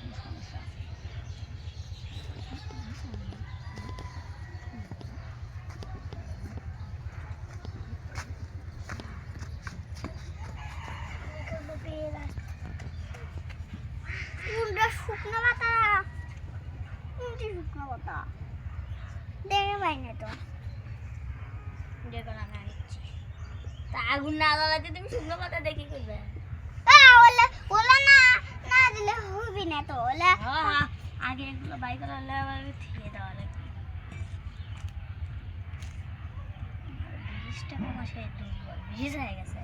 কোনো সমস্যা শুকনো পাতা শুকনো পাতা দেখে পাই না তো দেখো না আমি আনছি তা আগুন না জ্বালাতে তুমি শুকনো পাতা দেখি করবে ওলা ওলা না না দিলে হবে না তো ওলা হ্যাঁ আগে এগুলো বাই করে হলে আবার থিয়ে দেওয়া লাগবে 20 টাকা মাসে দুর্বল ভিজ হয়ে গেছে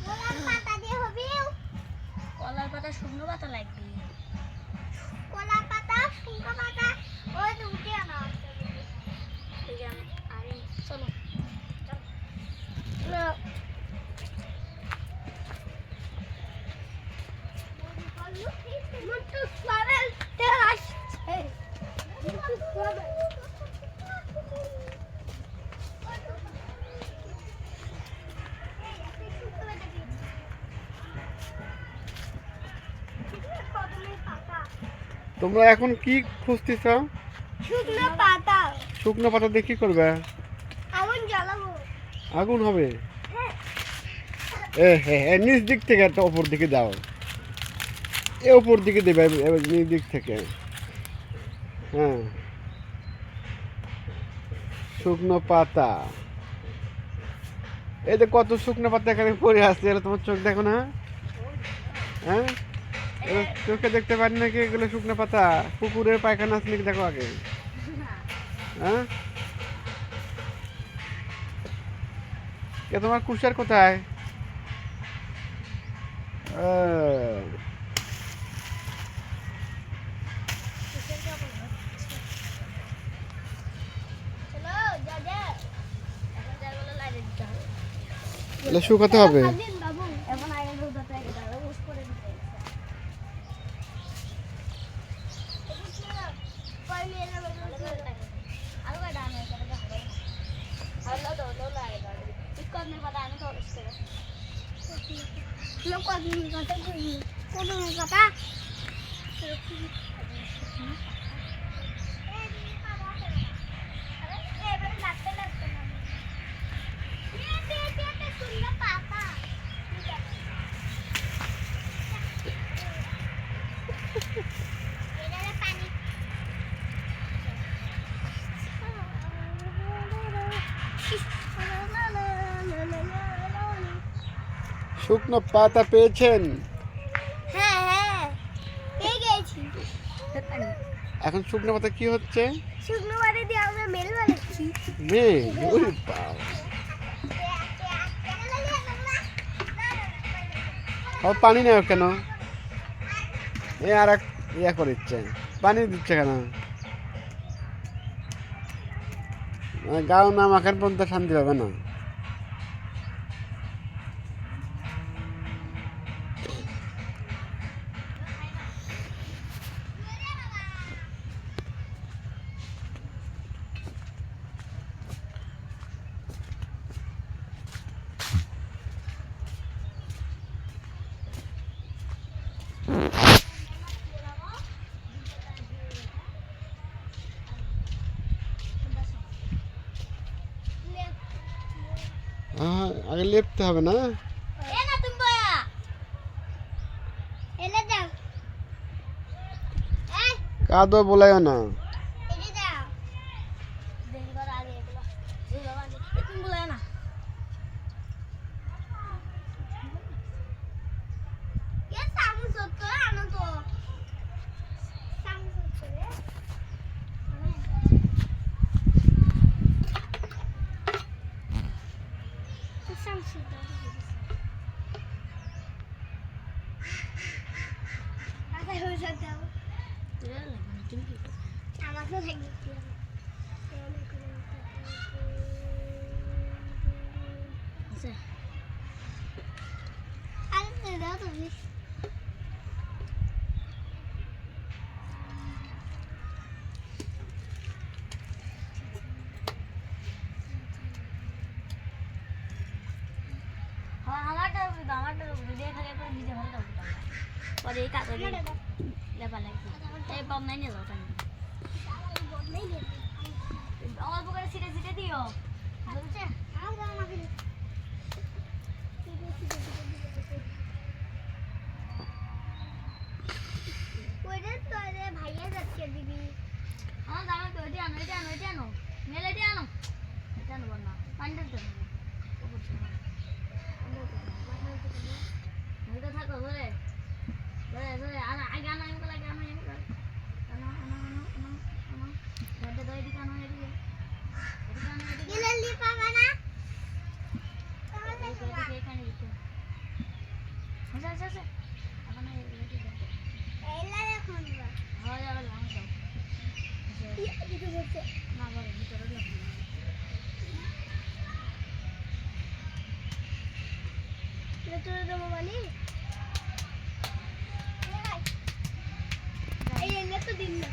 কলার পাতা দিয়ে হবে কলার পাতা শুকনো পাতা লাগবে কলার পাতা শুকনো পাতা ওই উঠে আনা ঠিক আছে আরে চলো চলো মুটু স্বাবেল তে আসছে মুটু স্বাবেল তোমরা এখন কি খুঁজতেছ? শুকনো পাতা। শুকনো পাতা দিয়ে কি করবে? আগুন জ্বালাবো। আগুন হবে? হ্যাঁ। নিচ দিক থেকে একটা উপর দিকে যাও, এ উপর দিকে দেবে নিচ দিক থেকে। হ্যাঁ, শুকনো পাতা। এই যে কত শুকনো পাতা এখানে পড়ে আছে, এগুলো তোমার চোখ দেখো না? হ্যাঁ, চোখে দেখতে পারি নাকি এগুলো শুকনো পাতা? পুকুরের পায়খানা আছে নাকি দেখো আগে। হ্যাঁ, তোমার কুশার কোথায়? শুকাতে হবে। শুকনো পাতা পেয়েছেন? হ্যাঁ হ্যাঁ পেয়ে গেছি। এখন শুকনো পাতা কি হচ্ছে? শুকনো পাতা দিয়ে আমরা মেল বানাচ্ছি। মেল? ওরে বাবা, পানি নেই কেন? এ আর এক ইয়া করে দিচ্ছে, পানি দিচ্ছে কেন? গাও না মাখার পর্যন্ত শান্তি হবে না। আগে লেপতে হবে না? কাদো বলাইও না। আমারটা আমারটা ভিডিও খালি করে ভিডিও ভালো লাগবে পরে এই কাগজে লেপা লাগবে এই বম নাই নিয়ে যাও তাই অল্প করে ছিটে ছিটে দিও আচ্ছা আমার দাও না দিলে ওইটা তো রে ভাইয়া যাচ্ছে দিদি আমার দামে তো এটা আনো এটা আনো এটা আনো মেলে এটা আনো এটা আনো না পান্ডেল তো এটা থাকো ধরে ধরে ধরে আগে আনো এমন লাগে আনো এমন লাগে আনো আনো আনো আনো আনো ধরে ধরে এদিকে আনো এদিকে এদিকে আনো এদিকে গিলালি পাবা না এদিকে এখানে দিতে আচ্ছা আচ্ছা আচ্ছা এখন এদিকে এইলা দেখুন হয় যাবে লাম দাও দিদি বলছে না বলে ভিতরে লাগবে লেটুরে দেবো বলি এই এলে তো দিন না